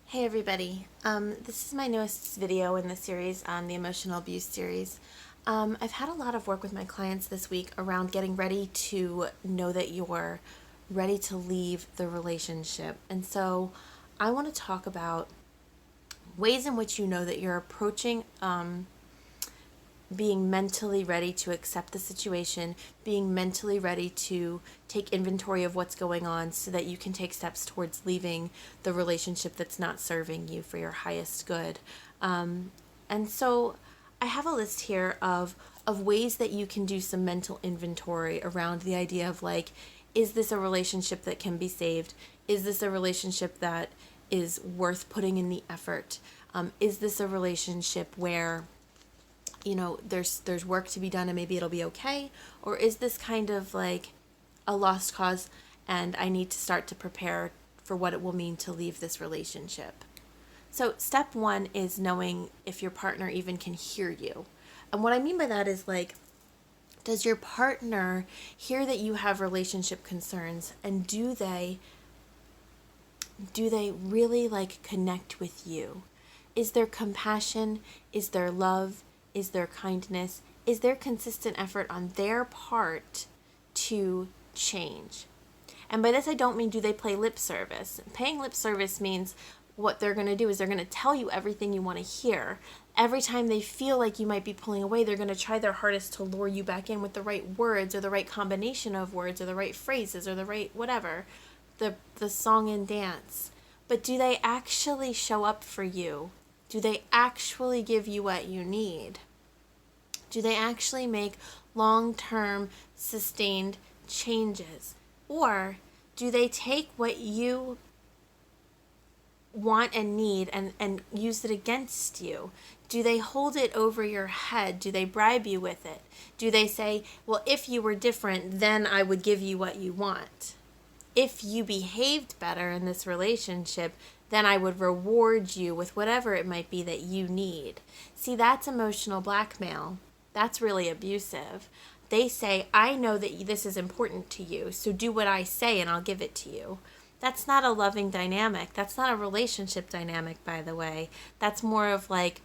Hey everybody, this is my newest video in the series on the emotional abuse series. I've had a lot of work with my clients this week around getting ready to know that you're ready to leave the relationship. And so I want to talk about ways in which you know that you're approaching being mentally ready to accept the situation, being mentally ready to take inventory of what's going on so that you can take steps towards leaving the relationship that's not serving you for your highest good. And so I have a list here of ways that you can do some mental inventory around the idea of like, is this a relationship that can be saved? Is this a relationship that is worth putting in the effort? Is this a relationship where there's work to be done and maybe it'll be okay? Or is this kind of like a lost cause and I need to start to prepare for what it will mean to leave this relationship? So step one is knowing if your partner even can hear you. And what I mean by that is like, does your partner hear that you have relationship concerns, and do they really like connect with you? Is there compassion? Is there love? Is there kindness? Is there consistent effort on their part to change? And by this, I don't mean do they play lip service. Paying lip service means what they're going to do is they're going to tell you everything you want to hear. Every time they feel like you might be pulling away, they're going to try their hardest to lure you back in with the right words or the right combination of words or the right phrases or the right whatever, the song and dance. But do they actually show up for you? Do they actually give you what you need? Do they actually make long-term, sustained changes? Or do they take what you want and need and use it against you? Do they hold it over your head? Do they bribe you with it? Do they say, well, if you were different, then I would give you what you want? If you behaved better in this relationship, then I would reward you with whatever it might be that you need. See, that's emotional blackmail. That's really abusive. They say, I know that this is important to you, so do what I say and I'll give it to you. That's not a loving dynamic. That's not a relationship dynamic, by the way. That's more of like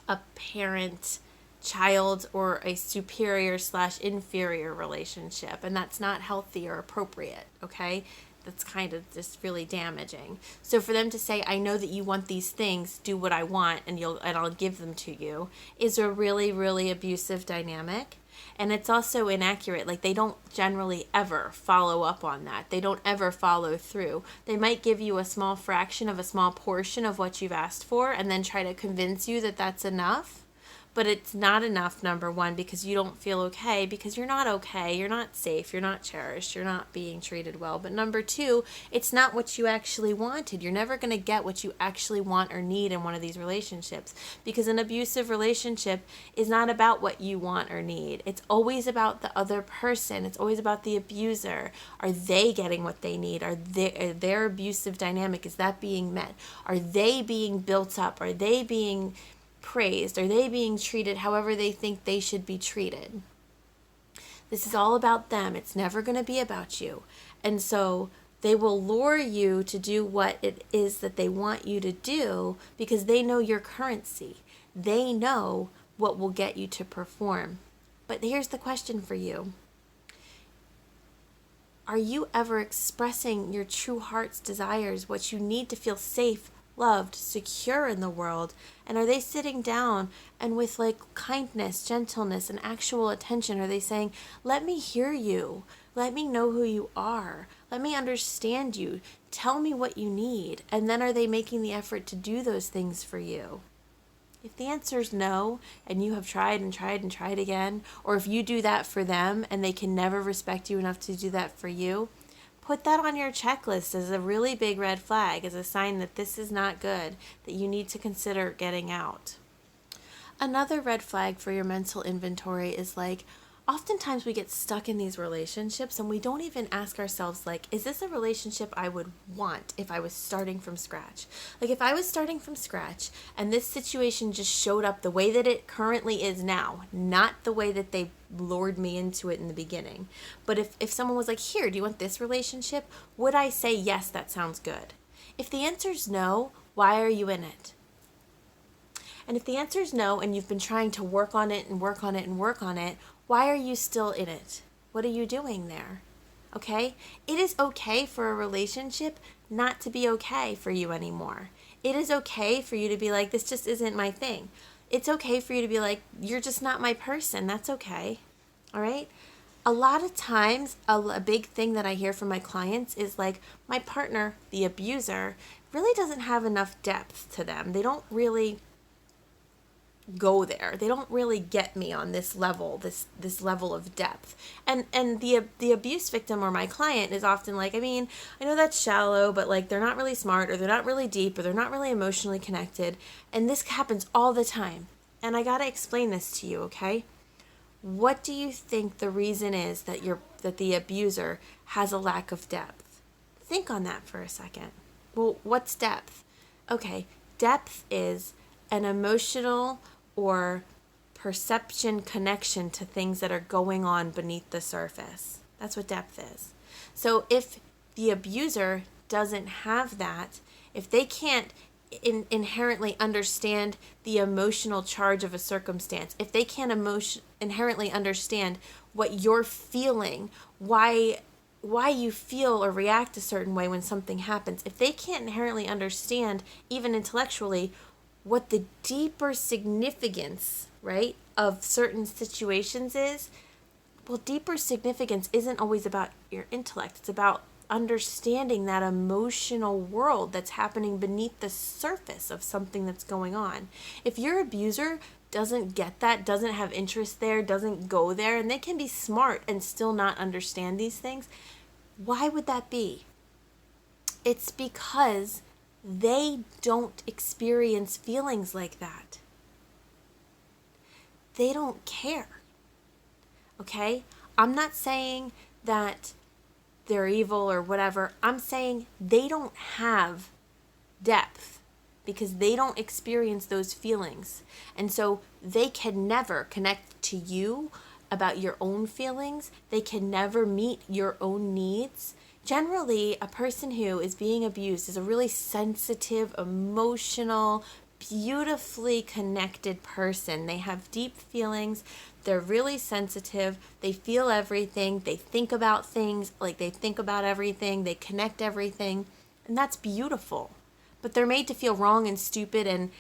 a parent child or a superior / inferior relationship, and that's not healthy or appropriate, okay? That's kind of just really damaging. So for them to say, I know that you want these things, do what I want and I'll give them to you, is a really, really abusive dynamic. And it's also inaccurate. Like, they don't generally ever follow up on that. They don't ever follow through. They might give you a small fraction of a small portion of what you've asked for and then try to convince you that that's enough. But it's not enough, number one, because you don't feel okay, because you're not okay, you're not safe, you're not cherished, you're not being treated well. But number two, it's not what you actually wanted. You're never going to get what you actually want or need in one of these relationships, because an abusive relationship is not about what you want or need. It's always about the other person. It's always about the abuser. Are they getting what they need? Are their abusive dynamic, is that being met? Are they being built up? Are they being praised? Are they being treated however they think they should be treated? This is all about them. It's never going to be about you. And so they will lure you to do what it is that they want you to do because they know your currency. They know what will get you to perform. But here's the question for you. Are you ever expressing your true heart's desires, what you need to feel safe, loved, secure in the world? And are they sitting down and with like kindness, gentleness, and actual attention, are they saying, let me hear you, let me know who you are, let me understand you, tell me what you need? And then are they making the effort to do those things for you? If the answer is no, and you have tried and tried and tried again, or if you do that for them and they can never respect you enough to do that for you, put that on your checklist as a really big red flag, as a sign that this is not good, that you need to consider getting out. Another red flag for your mental inventory is like, oftentimes we get stuck in these relationships and we don't even ask ourselves, like, is this a relationship I would want if I was starting from scratch? Like, if I was starting from scratch and this situation just showed up the way that it currently is now, not the way that they lured me into it in the beginning, but if someone was like, here, do you want this relationship? Would I say, yes, that sounds good? If the answer is no, Why are you in it? And if the answer is no, and you've been trying to work on it and work on it and work on it, why are you still in it? What are you doing there? Okay? It is okay for a relationship not to be okay for you anymore. It is okay for you to be like, this just isn't my thing. It's okay for you to be like, you're just not my person. That's okay. All right? A lot of times, a big thing that I hear from my clients is like, my partner, the abuser, really doesn't have enough depth to them. They don't really go there. They don't really get me on this level, this level of depth. And the abuse victim or my client is often like, I mean, I know that's shallow, but like they're not really smart, or they're not really deep, or they're not really emotionally connected. And this happens all the time. And I got to explain this to you, okay? What do you think the reason is that the abuser has a lack of depth? Think on that for a second. Well, what's depth? Okay, depth is an emotional or perception connection to things that are going on beneath the surface. That's what depth is. So if the abuser doesn't have that, if they can't inherently understand the emotional charge of a circumstance, if they can't inherently understand what you're feeling, why you feel or react a certain way when something happens, if they can't inherently understand, even intellectually, what the deeper significance, right, of certain situations is, well, deeper significance isn't always about your intellect. It's about understanding that emotional world that's happening beneath the surface of something that's going on. If your abuser doesn't get that, doesn't have interest there, doesn't go there, and they can be smart and still not understand these things, why would that be? It's because they don't experience feelings like that. They don't care. Okay? I'm not saying that they're evil or whatever. I'm saying they don't have depth because they don't experience those feelings. And so they can never connect to you about your own feelings. They can never meet your own needs. Generally, a person who is being abused is a really sensitive, emotional, beautifully connected person. They have deep feelings. They're really sensitive. They feel everything. They think about things, like they think about everything. They connect everything. And that's beautiful. But they're made to feel wrong and stupid and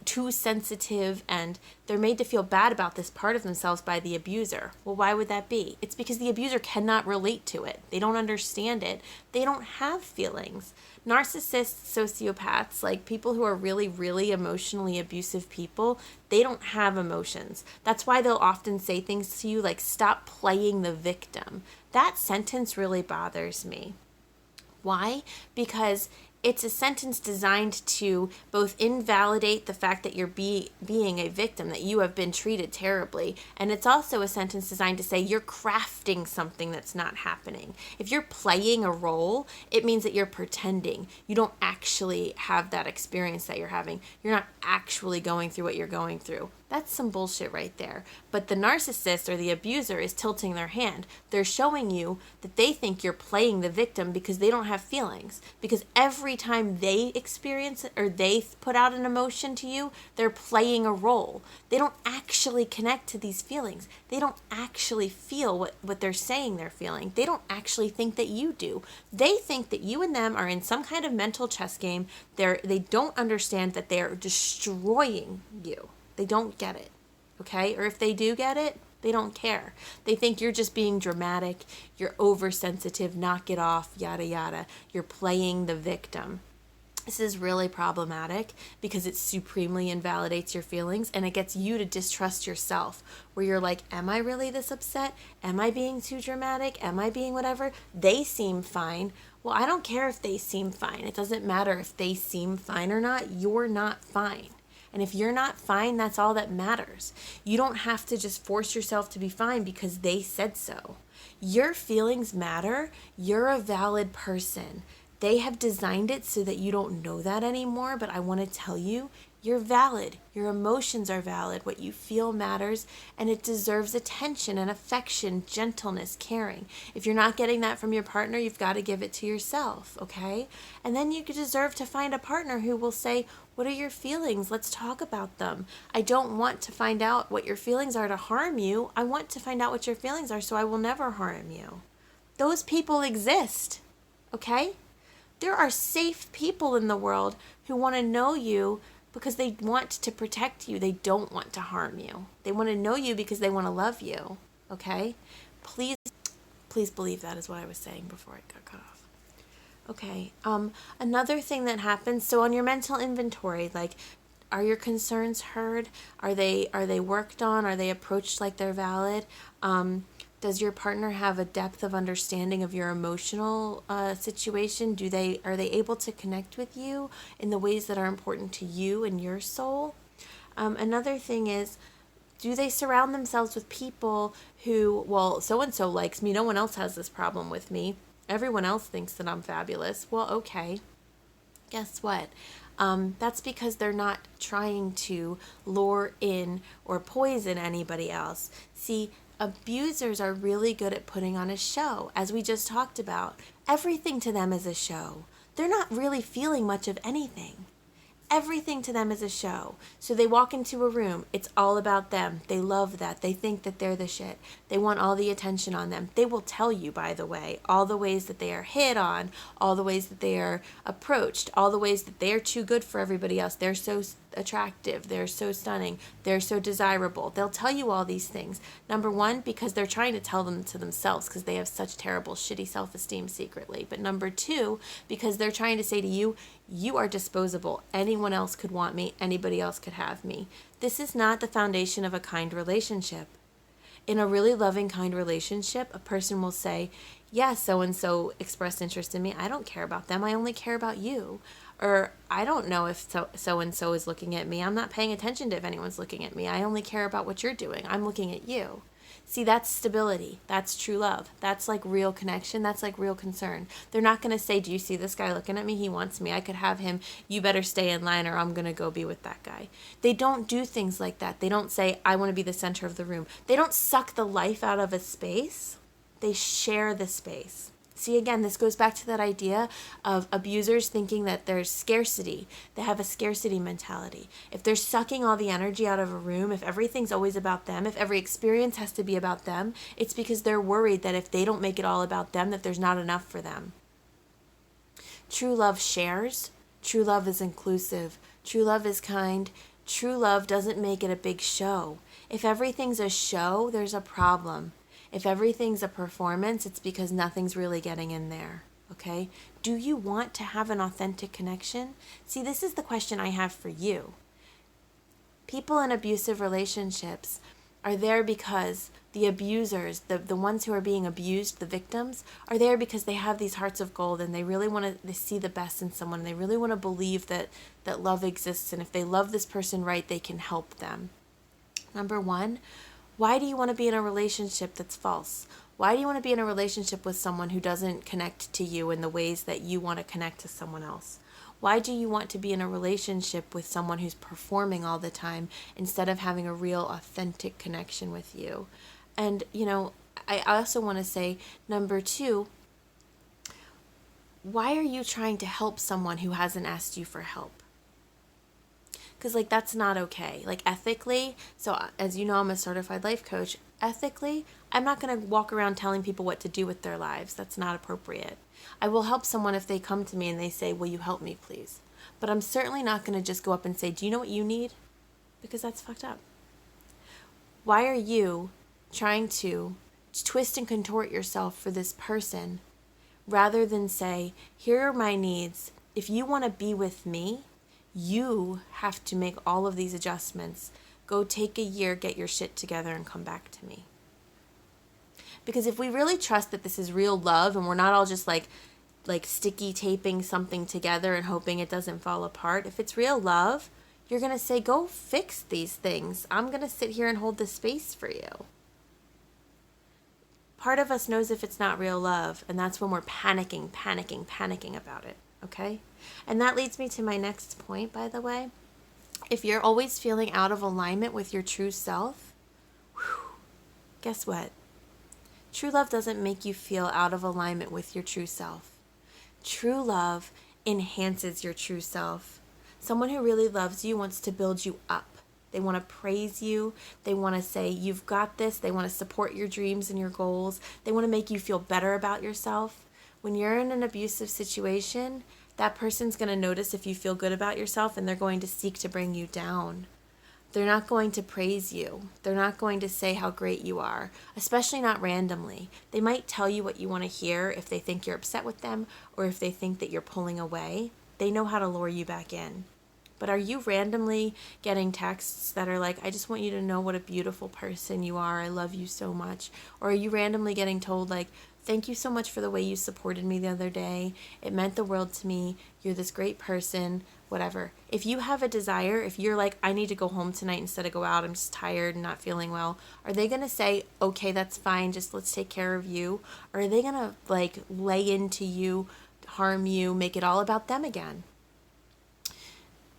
too sensitive, and they're made to feel bad about this part of themselves by the abuser. Well, why would that be? It's because the abuser cannot relate to it. They don't understand it. They don't have feelings. Narcissists, sociopaths, like people who are really, really emotionally abusive people, they don't have emotions. That's why they'll often say things to you like, stop playing the victim. That sentence really bothers me. Why? Because it's a sentence designed to both invalidate the fact that you're being a victim, that you have been treated terribly, and it's also a sentence designed to say you're crafting something that's not happening. If you're playing a role, it means that you're pretending. You don't actually have that experience that you're having. You're not actually going through what you're going through. That's some bullshit right there. But the narcissist or the abuser is tilting their hand. They're showing you that they think you're playing the victim because they don't have feelings. Because every time they experience it or they put out an emotion to you, they're playing a role. They don't actually connect to these feelings. They don't actually feel what they're saying they're feeling. They don't actually think that you do. They think that you and them are in some kind of mental chess game. They don't understand that they're destroying you. They don't get it, okay? Or if they do get it, they don't care. They think you're just being dramatic, you're oversensitive, knock it off, yada, yada. You're playing the victim. This is really problematic because it supremely invalidates your feelings, and it gets you to distrust yourself, where you're like, am I really this upset? Am I being too dramatic? Am I being whatever? They seem fine. Well, I don't care if they seem fine. It doesn't matter if they seem fine or not. You're not fine. And if you're not fine, that's all that matters. You don't have to just force yourself to be fine because they said so. Your feelings matter. You're a valid person. They have designed it so that you don't know that anymore, but I want to tell you, You're valid. Your emotions are valid. What you feel matters, and it deserves attention and affection, gentleness, caring. If you're not getting that from your partner, you've got to give it to yourself, okay? And then you deserve to find a partner who will say, what are your feelings? Let's talk about them. I don't want to find out what your feelings are to harm you. I want to find out what your feelings are so I will never harm you. Those people exist, okay? There are safe people in the world who want to know you because they want to protect you. They don't want to harm you. They want to know you because they want to love you, okay? Please believe that is what I was saying before I got cut off. Okay, another thing that happens, so on your mental inventory, like, are your concerns heard? Are they worked on? Are they approached like they're valid? Does your partner have a depth of understanding of your emotional situation? Are they able to connect with you in the ways that are important to you and your soul? Another thing is, do they surround themselves with people who, well, so-and-so likes me, no one else has this problem with me, everyone else thinks that I'm fabulous. Well, okay, guess what? That's because they're not trying to lure in or poison anybody else. See, abusers are really good at putting on a show, as we just talked about. Everything to them is a show. They're not really feeling much of anything. Everything to them is a show. So they walk into a room. It's all about them. They love that. They think that they're the shit. They want all the attention on them. They will tell you, by the way, all the ways that they are hit on, all the ways that they are approached, all the ways that they are too good for everybody else. They're so attractive. They're so stunning. They're so desirable. They'll tell you all these things. Number one, because they're trying to tell them to themselves because they have such terrible, shitty self-esteem secretly. But number two, because they're trying to say to you, you are disposable. Anyone else could want me. Anybody else could have me. This is not the foundation of a kind relationship. In a really loving, kind relationship, a person will say, yeah, so-and-so expressed interest in me. I don't care about them. I only care about you. Or I don't know if so-and-so is looking at me. I'm not paying attention to if anyone's looking at me. I only care about what you're doing. I'm looking at you. See, that's stability. That's true love. That's like real connection. That's like real concern. They're not going to say, do you see this guy looking at me? He wants me. I could have him. You better stay in line or I'm going to go be with that guy. They don't do things like that. They don't say, I want to be the center of the room. They don't suck the life out of a space. They share the space. See, again, this goes back to that idea of abusers thinking that there's scarcity. They have a scarcity mentality. If they're sucking all the energy out of a room, if everything's always about them, if every experience has to be about them, it's because they're worried that if they don't make it all about them, that there's not enough for them. True love shares. True love is inclusive. True love is kind. True love doesn't make it a big show. If everything's a show, there's a problem. If everything's a performance, it's because nothing's really getting in there, okay? Do you want to have an authentic connection? See, this is the question I have for you. People in abusive relationships are there because the abusers, the ones who are being abused, the victims, are there because they have these hearts of gold and they really want to see the best in someone. They really want to believe that love exists, and if they love this person right, they can help them. Number one, why do you want to be in a relationship that's false? Why do you want to be in a relationship with someone who doesn't connect to you in the ways that you want to connect to someone else? Why do you want to be in a relationship with someone who's performing all the time instead of having a real authentic connection with you? And, I also want to say, number two, why are you trying to help someone who hasn't asked you for help? Because, that's not okay. Ethically, so as you know, I'm a certified life coach. Ethically, I'm not going to walk around telling people what to do with their lives. That's not appropriate. I will help someone if they come to me and they say, will you help me, please? But I'm certainly not going to just go up and say, do you know what you need? Because that's fucked up. Why are you trying to twist and contort yourself for this person rather than say, here are my needs. If you want to be with me, you have to make all of these adjustments. Go take a year, get your shit together, and come back to me. Because if we really trust that this is real love and we're not all just like sticky taping something together and hoping it doesn't fall apart, if it's real love, you're going to say, go fix these things. I'm going to sit here and hold this space for you. Part of us knows if it's not real love, and that's when we're panicking about it. Okay? And that leads me to my next point, by the way. If you're always feeling out of alignment with your true self, guess what? True love doesn't make you feel out of alignment with your true self. True love enhances your true self. Someone who really loves you wants to build you up. They want to praise you. They want to say, you've got this. They want to support your dreams and your goals. They want to make you feel better about yourself. When you're in an abusive situation, that person's going to notice if you feel good about yourself, and they're going to seek to bring you down. They're not going to praise you. They're not going to say how great you are, especially not randomly. They might tell you what you want to hear if they think you're upset with them or if they think that you're pulling away. They know how to lure you back in. But are you randomly getting texts that are like, I just want you to know what a beautiful person you are. I love you so much. Or are you randomly getting told like, thank you so much for the way you supported me the other day. It meant the world to me. You're this great person, whatever. If you have a desire, if you're like, I need to go home tonight instead of go out, I'm just tired and not feeling well, are they going to say, okay, that's fine, just let's take care of you? Or are they going to like lay into you, harm you, make it all about them again?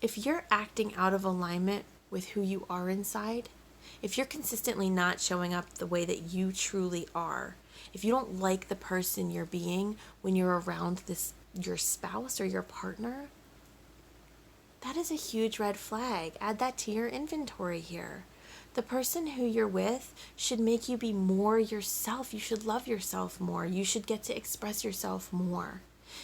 If you're acting out of alignment with who you are inside, if you're consistently not showing up the way that you truly are, if you don't like the person you're being when you're around your spouse or your partner, that is a huge red flag. Add that to your inventory here. The person who you're with should make you be more yourself. You should love yourself more. You should get to express yourself more.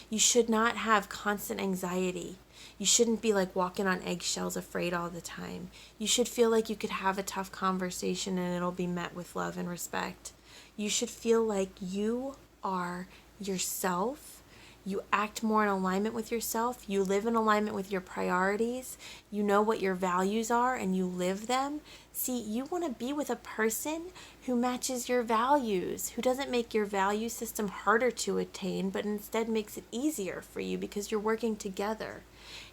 You should not have constant anxiety. You shouldn't be like walking on eggshells, afraid all the time. You should feel like you could have a tough conversation and it'll be met with love and respect. You should feel like you are yourself. You act more in alignment with yourself. You live in alignment with your priorities. You know what your values are and you live them. See, you want to be with a person who matches your values, who doesn't make your value system harder to attain, but instead makes it easier for you because you're working together.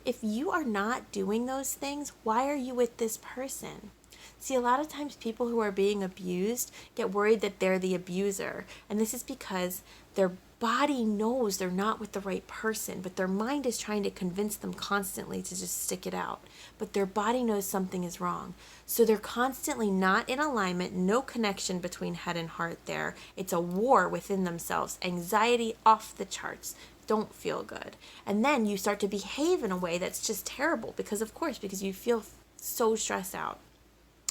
If you are not doing those things, why are you with this person? See, a lot of times people who are being abused get worried that they're the abuser. And this is because their body knows they're not with the right person, but their mind is trying to convince them constantly to just stick it out. But their body knows something is wrong. So they're constantly not in alignment, no connection between head and heart there. It's a war within themselves, anxiety off the charts. Don't feel good. And then you start to behave in a way that's just terrible because you feel so stressed out.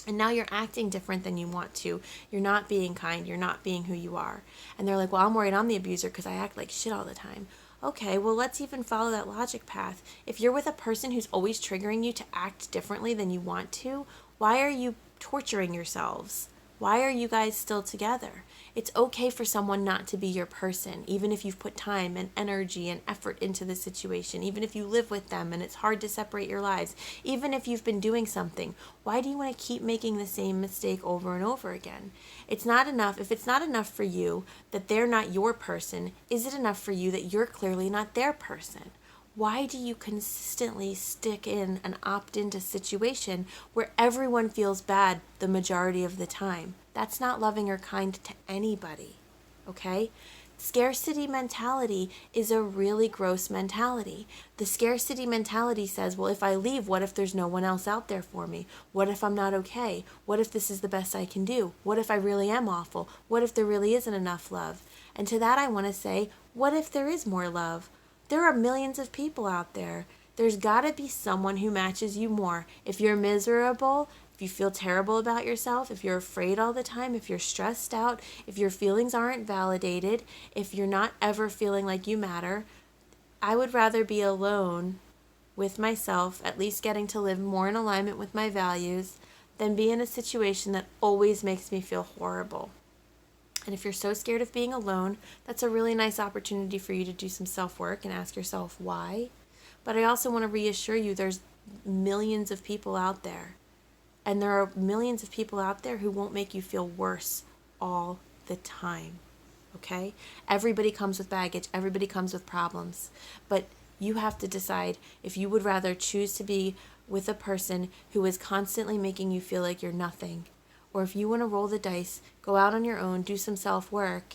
And now you're acting different than you want to. You're not being kind. You're not being who you are. And they're like, well, I'm worried I'm the abuser because I act like shit all the time. Okay, well, let's even follow that logic path. If you're with a person who's always triggering you to act differently than you want to, why are you torturing yourselves? Why are you guys still together? It's okay for someone not to be your person, even if you've put time and energy and effort into the situation, even if you live with them and it's hard to separate your lives, even if you've been doing something. Why do you want to keep making the same mistake over and over again? It's not enough. If it's not enough for you that they're not your person, is it enough for you that you're clearly not their person? Why do you consistently stick in and opt into a situation where everyone feels bad the majority of the time? That's not loving or kind to anybody, okay? Scarcity mentality is a really gross mentality. The scarcity mentality says, well, if I leave, what if there's no one else out there for me? What if I'm not okay? What if this is the best I can do? What if I really am awful? What if there really isn't enough love? And to that I want to say, what if there is more love? There are millions of people out there. There's got to be someone who matches you more. If you're miserable, if you feel terrible about yourself, if you're afraid all the time, if you're stressed out, if your feelings aren't validated, if you're not ever feeling like you matter, I would rather be alone with myself, at least getting to live more in alignment with my values, than be in a situation that always makes me feel horrible. And if you're so scared of being alone, that's a really nice opportunity for you to do some self-work and ask yourself why. But I also want to reassure you there's millions of people out there. And there are millions of people out there who won't make you feel worse all the time. Okay? Everybody comes with baggage. Everybody comes with problems. But you have to decide if you would rather choose to be with a person who is constantly making you feel like you're nothing, or if you want to roll the dice, go out on your own, do some self-work,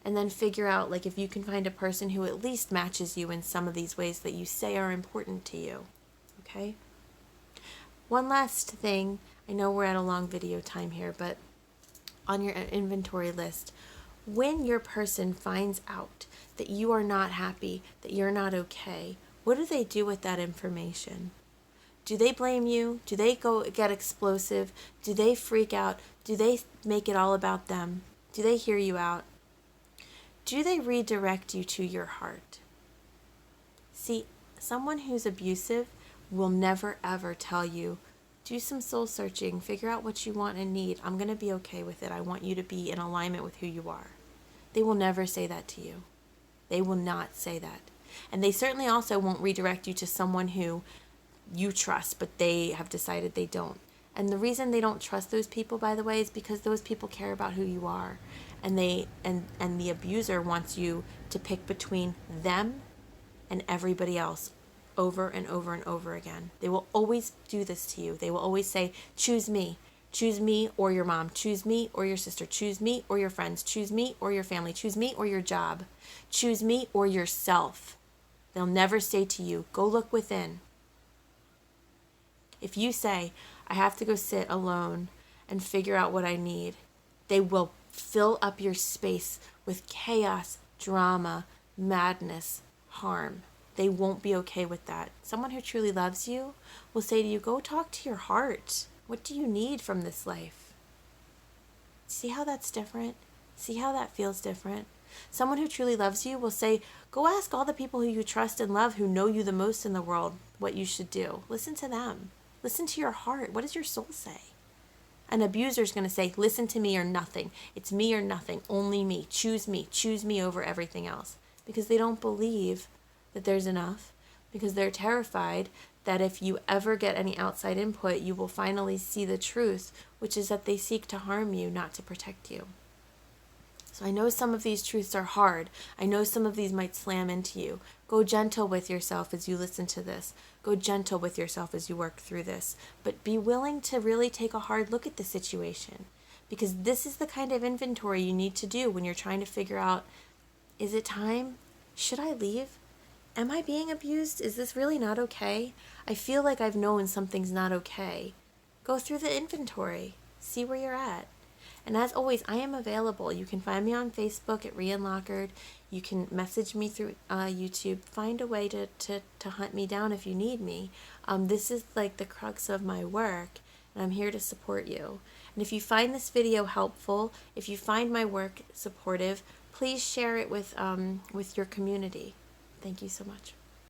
and then figure out like if you can find a person who at least matches you in some of these ways that you say are important to you. Okay? One last thing, I know we're at a long video time here, but on your inventory list, when your person finds out that you are not happy, that you're not okay, what do they do with that information? Do they blame you? Do they go get explosive? Do they freak out? Do they make it all about them? Do they hear you out? Do they redirect you to your heart? See, someone who's abusive will never ever tell you, do some soul searching, figure out what you want and need. I'm going to be okay with it. I want you to be in alignment with who you are. They will never say that to you. They will not say that. And they certainly also won't redirect you to someone who you trust, but they have decided they don't. And the reason they don't trust those people, by the way, is because those people care about who you are. And the abuser wants you to pick between them and everybody else over and over and over again. They will always do this to you. They will always say, choose me. Choose me or your mom. Choose me or your sister. Choose me or your friends. Choose me or your family. Choose me or your job. Choose me or yourself. They'll never say to you, go look within. If you say, I have to go sit alone and figure out what I need, they will fill up your space with chaos, drama, madness, harm. They won't be okay with that. Someone who truly loves you will say to you, go talk to your heart. What do you need from this life? See how that's different? See how that feels different? Someone who truly loves you will say, go ask all the people who you trust and love who know you the most in the world what you should do. Listen to them. Listen to your heart. What does your soul say? An abuser is going to say, listen to me or nothing. It's me or nothing. Only me. Choose me. Choose me over everything else. Because they don't believe that there's enough. Because they're terrified that if you ever get any outside input, you will finally see the truth, which is that they seek to harm you, not to protect you. So I know some of these truths are hard. I know some of these might slam into you. Go gentle with yourself as you listen to this. Go gentle with yourself as you work through this. But be willing to really take a hard look at the situation. Because this is the kind of inventory you need to do when you're trying to figure out, is it time? Should I leave? Am I being abused? Is this really not okay? I feel like I've known something's not okay. Go through the inventory. See where you're at. And as always, I am available. You can find me on Facebook at Reunlockered. You can message me through YouTube. Find a way to hunt me down if you need me. This is like the crux of my work, and I'm here to support you. And if you find this video helpful, if you find my work supportive, please share it with your community. Thank you so much.